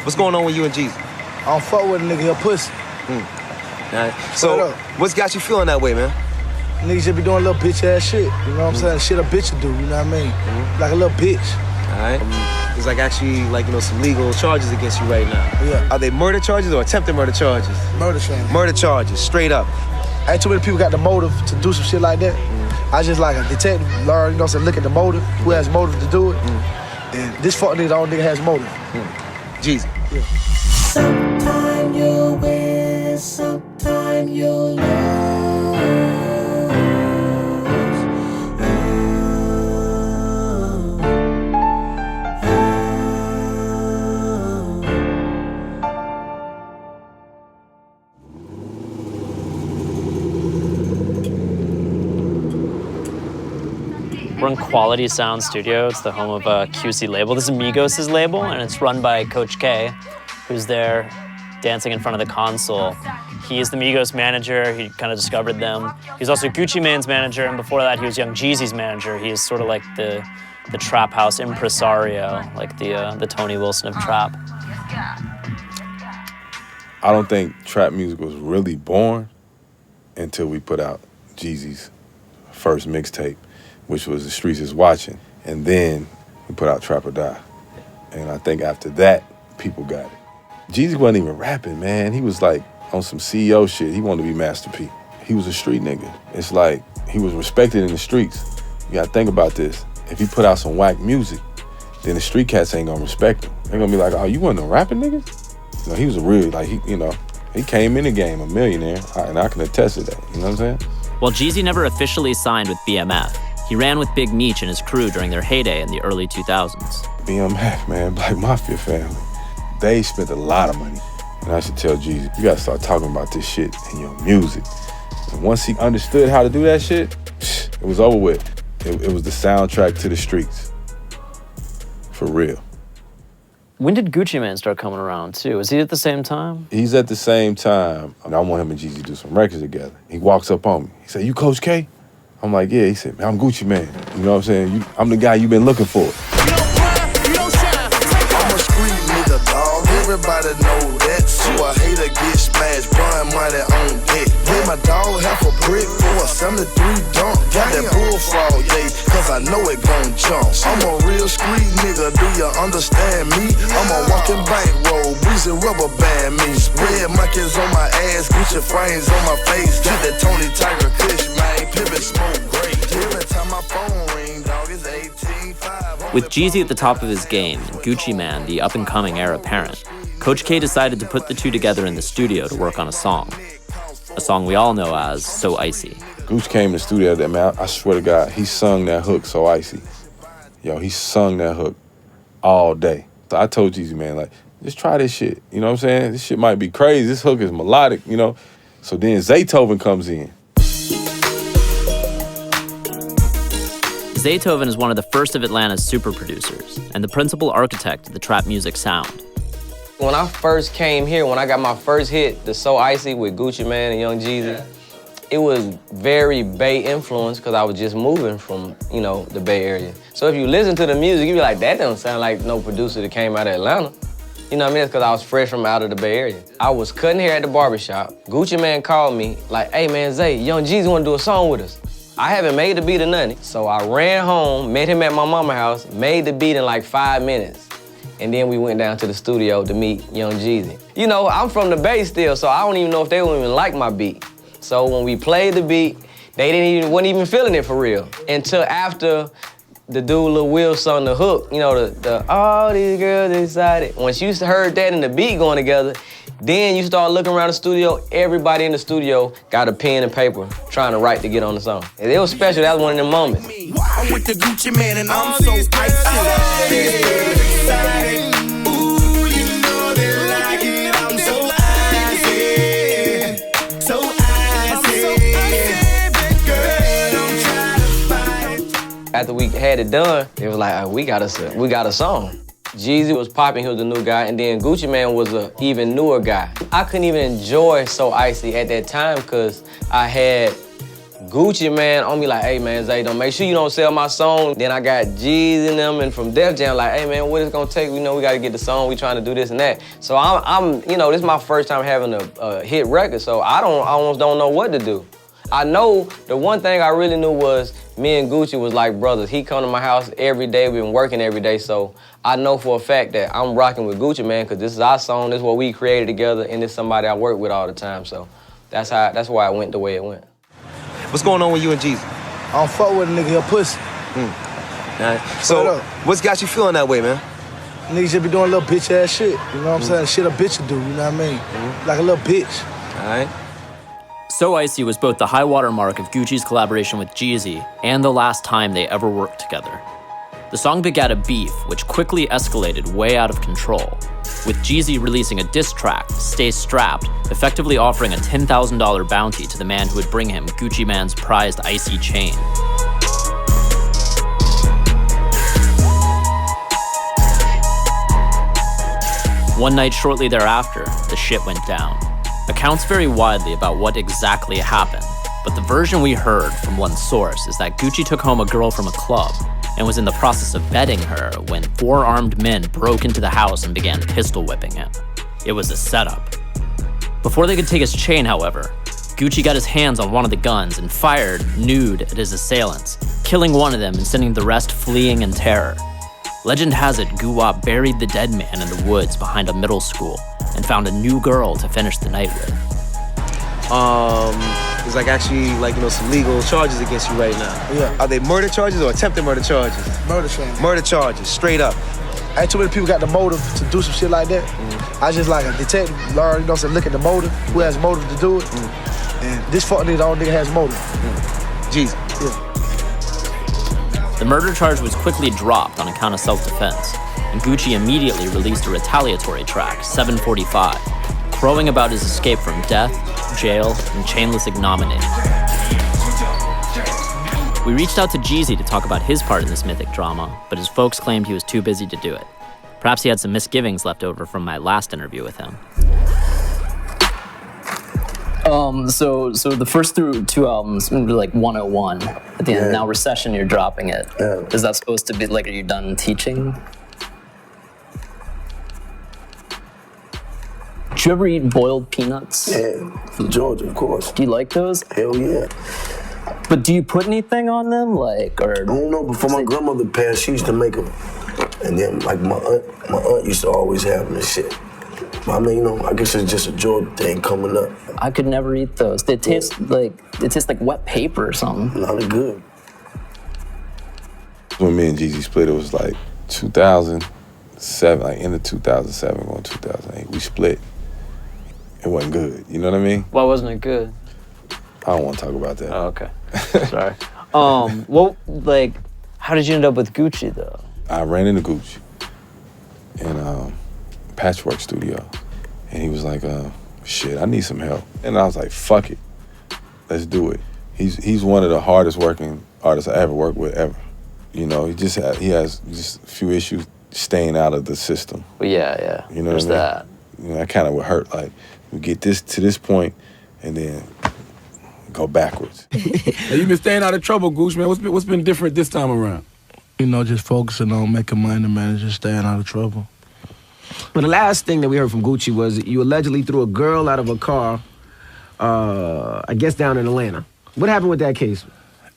What's going on with you and Jeezy? I don't fuck with a nigga, he a pussy. Right. So, what's got you feeling that way, man? Niggas just be doing little bitch ass shit. You know what I'm saying? Shit a bitch would do, you know what I mean? Like a little bitch. All right. There's like actually like, you know, some legal charges against you right now. Yeah. Are they murder charges or attempted murder charges? Murder charges. Murder charges, straight up. Ain't too many people got the motive to do some shit like that. I just like a detective, learn, you know what I'm saying, look at the motive, who has motive to do it. And this fuck nigga, the only nigga has motive. Jeezy. Yeah. Sometime you'll win, sometime you'll lose. We're in Quality Sound Studio. It's the home of a QC label. This is Migos' label, and it's run by Coach K, who's there dancing in front of the console. He is the Migos manager. He kind of discovered them. He's also Gucci Mane's manager, and before that, he was Young Jeezy's manager. He is sort of like the trap house impresario, like the Tony Wilson of trap. I don't think trap music was really born until we put out Jeezy's first mixtape, which was The Streets Is Watching. And then we put out Trap or Die. And I think after that, people got it. Jeezy wasn't even rapping, man. He was like on some CEO shit. He wanted to be Master P. He was a street nigga. It's like he was respected in the streets. You gotta think about this. If he put out some whack music, then the street cats ain't gonna respect him. They're gonna be like, oh, you wasn't no rapping nigga? You know, he was a real, like, he came in the game a millionaire, and I can attest to that, you know what I'm saying? While Jeezy never officially signed with BMF, he ran with Big Meech and his crew during their heyday in the early 2000s. BMF, man, Black Mafia family. They spent a lot of money. And I should tell Jeezy, you gotta start talking about this shit in your music. And once he understood how to do that shit, it was over with. It was the soundtrack to the streets. For real. When did Gucci Mane start coming around too? Was he at the same time? He's at the same time. I want him and Jeezy to do some records together. He walks up on me. He said, you Coach K? I'm like, yeah. He said, man, I'm Gucci Mane. You know what I'm saying? I'm the guy you've been looking for. I'm a street nigga, dog. Everybody know that. So a hater get smashed, blowing money on deck. Pay my dog half a brick for a 73 dunk. Got that bullfrog, yeah, cause I know it gon' jump. I'm a real street nigga, do you understand me? I'm a walking bankroll, breezy rubber band me. Red monkeys on my ass, Gucci frames on my face. Got that Tony Tiger Kush, man, pivot smoke great. Every time my phone ring, dog, it's 18.5. With Jeezy at the top of his game and Gucci Mane the up-and-coming heir apparent, Coach K decided to put the two together in the studio to work on a song we all know as So Icy. Gooch came in the studio that, man, I swear to God, he sung that hook So Icy. Yo, he sung that hook all day. So I told Jeezy, man, like, just try this shit. You know what I'm saying? This shit might be crazy. This hook is melodic, you know? So then Zaytoven comes in. Zaytoven is one of the first of Atlanta's super producers and the principal architect of the trap music sound. When I first came here, when I got my first hit, the So Icy with Gucci Mane and Young Jeezy, it was very Bay influenced because I was just moving from, you know, the Bay Area. So if you listen to the music, you be like, that don't sound like no producer that came out of Atlanta. You know what I mean? It's because I was fresh from out of the Bay Area. I was cutting hair at the barbershop. Gucci Mane called me like, hey man, Zay, Young Jeezy wanna do a song with us. I haven't made the beat or nothing. So I ran home, met him at my mama's house, made the beat in like 5 minutes. And then we went down to the studio to meet Young Jeezy. You know, I'm from the Bay still, so I don't even know if they would even like my beat. So when we played the beat, they wasn't even feeling it for real. Until after the dude Lil Will sung the hook, you know, the all these girls decided. Once you heard that and the beat going together, then you start looking around the studio, everybody in the studio got a pen and paper trying to write to get on the song. And it was special, that was one of them moments. I'm with the Gucci Man and I'm so icy. Ooh, you know they like it, I'm so icy. So icy. Girl, don't try to fight. After we had it done, it was like, we got a song. Jeezy was popping, he was the new guy, and then Gucci Mane was an even newer guy. I couldn't even enjoy So Icy at that time because I had Gucci man on me like, hey man, Zay, don't make sure you don't sell my song. Then I got G's in them and from Def Jam like, hey man, what it's gonna take? We know we gotta get the song, we trying to do this and that. So I'm you know, this is my first time having a hit record, so I almost don't know what to do. I know the one thing I really knew was me and Gucci was like brothers. He come to my house every day, we've been working every day, so I know for a fact that I'm rocking with Gucci man, cause this is our song, this is what we created together, and it's somebody I work with all the time, so that's why it went the way it went. What's going on with you and Jeezy? I don't fuck with a nigga, he a pussy. All right. So, what's got you feeling that way, man? Niggas just be doing little bitch ass shit, you know what I'm saying? Shit a bitch would do, you know what I mean? Like a little bitch. All right. So Icy was both the high watermark of Gucci's collaboration with Jeezy and the last time they ever worked together. The song begat a beef which quickly escalated way out of control, with Jeezy releasing a diss track, Stay Strapped, effectively offering a $10,000 bounty to the man who would bring him Gucci Mane's prized icy chain. One night shortly thereafter, the shit went down. Accounts vary widely about what exactly happened, but the version we heard from one source is that Gucci took home a girl from a club and was in the process of bedding her when 4 armed men broke into the house and began pistol whipping him. It was a setup. Before they could take his chain, however, Gucci got his hands on one of the guns and fired nude at his assailants, killing one of them and sending the rest fleeing in terror. Legend has it Guwap buried the dead man in the woods behind a middle school and found a new girl to finish the night with. There's like actually some legal charges against you right now. Yeah. Are they murder charges or attempted murder charges? Murder charges. Murder charges, straight up. Ain't too many people got the motive to do some shit like that. I just like a detective, learn, you know what I'm saying, look at the motive, who has motive to do it. And this fuck nigga, the only nigga has motive. Jeezy. Yeah. The murder charge was quickly dropped on account of self-defense, and Gucci immediately released a retaliatory track, 745, crowing about his escape from death, jail, and chainless ignominy. We reached out to Jeezy to talk about his part in this mythic drama, but his folks claimed he was too busy to do it. Perhaps he had some misgivings left over from my last interview with him. So the first two albums were like 101 at the end. Now Recession, you're dropping it. Yeah. Is that supposed to be like, are you done teaching? Did you ever eat boiled peanuts? Yeah, from Georgia, of course. Do you like those? Hell yeah. But do you put anything on them, like, or? I don't know, before my grandmother passed, she used to make them. And then, like, my aunt used to always have them and shit. I mean, you know, I guess it's just a Georgia thing coming up. I could never eat those. They taste like wet paper or something. No, they're good. When me and Jeezy split, it was like 2007, like end of 2007, going 2008. We split. It wasn't good. You know what I mean? Why wasn't it good? I don't want to talk about that. Oh, okay. Sorry. How did you end up with Gucci though? I ran into Gucci in Patchwork Studio, and he was like, "Shit, I need some help." And I was like, "Fuck it, let's do it." He's one of the hardest working artists I ever worked with ever. You know, he has just a few issues staying out of the system. Well, yeah. You know There's what I mean? that. You know, that kind of would hurt. Like, we get this to this point, and then go backwards. Hey, you've been staying out of trouble, Gooch, man. What's been different this time around? You know, just focusing on making money, man, and just staying out of trouble. But the last thing that we heard from Gucci was you allegedly threw a girl out of a car, I guess down in Atlanta. What happened with that case?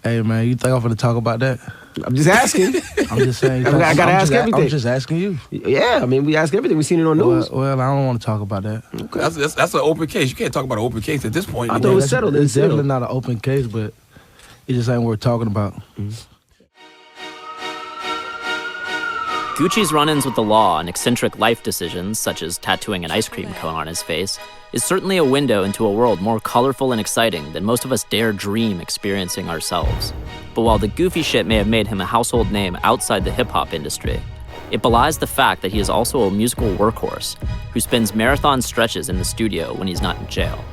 Hey, man, you think I'm finna talk about that? I'm just asking. I'm just saying. I gotta ask everything. I'm just asking you. Yeah, I mean, we ask everything. We seen it on news. Well, I don't want to talk about that. Okay. That's an open case. You can't talk about an open case at this point. I thought it was settled. It's definitely not an open case, but it just ain't worth talking about. Gucci's run-ins with the law and eccentric life decisions, such as tattooing an ice cream cone on his face, is certainly a window into a world more colorful and exciting than most of us dare dream experiencing ourselves. But while the goofy shit may have made him a household name outside the hip-hop industry, it belies the fact that he is also a musical workhorse who spends marathon stretches in the studio when he's not in jail.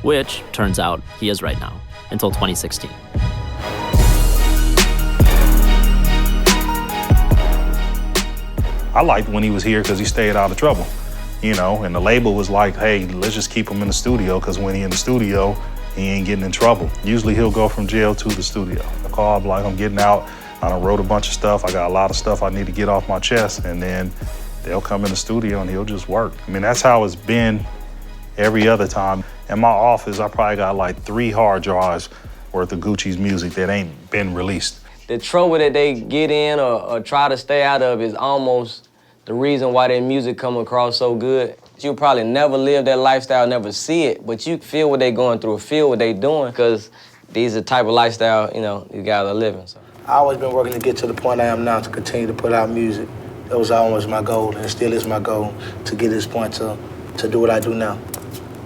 Which, turns out, he is right now, until 2016. I liked when he was here because he stayed out of trouble, you know, and the label was like, hey, let's just keep him in the studio because when he in the studio, he ain't getting in trouble. Usually he'll go from jail to the studio. I call him like, I'm getting out, I done wrote a bunch of stuff, I got a lot of stuff I need to get off my chest, and then they'll come in the studio and he'll just work. I mean, that's how it's been every other time. In my office, I probably got like 3 hard drives worth of Gucci's music that ain't been released. The trouble that they get in or try to stay out of is almost the reason why their music come across so good. You'll probably never live that lifestyle, never see it, but you feel what they going through, feel what they doing, because these are the type of lifestyle, you know, these guys are living. So. I always been working to get to the point I am now, to continue to put out music. That was always my goal, and it still is my goal, to get to this point to do what I do now.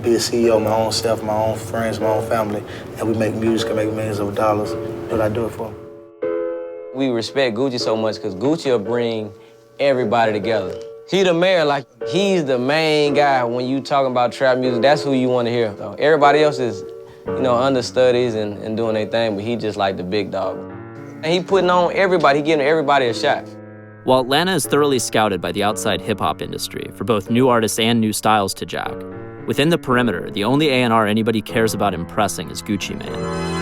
Be a CEO of my own self, my own friends, my own family, and we make music and make millions of dollars. That's what I do it for. We respect Gucci so much because Gucci will bring everybody together. He the mayor, like, he's the main guy when you talking about trap music. That's who you want to hear. So everybody else is, you know, understudies and doing their thing, but he just like the big dog. And he putting on everybody, he giving everybody a shot. While Atlanta is thoroughly scouted by the outside hip-hop industry for both new artists and new styles to jack, within the perimeter, the only A&R anybody cares about impressing is Gucci Mane.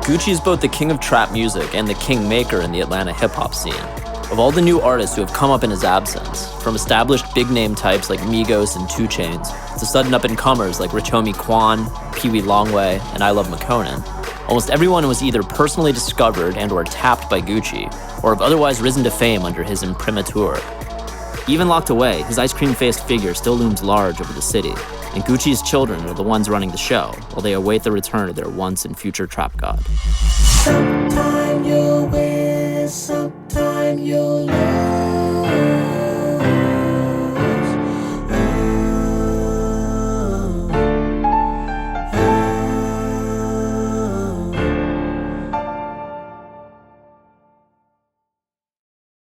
Gucci is both the king of trap music and the kingmaker in the Atlanta hip-hop scene. Of all the new artists who have come up in his absence, from established big-name types like Migos and 2 Chainz, to sudden up-and-comers like Rich Homie Quan, Pee Wee Longway, and I Love McConan, almost everyone was either personally discovered and or tapped by Gucci, or have otherwise risen to fame under his imprimatur. Even locked away, his ice-cream-faced figure still looms large over the city, and Gucci's children are the ones running the show, while they await the return of their once and future trap god. Sometime you'll win, sometime you'll lose.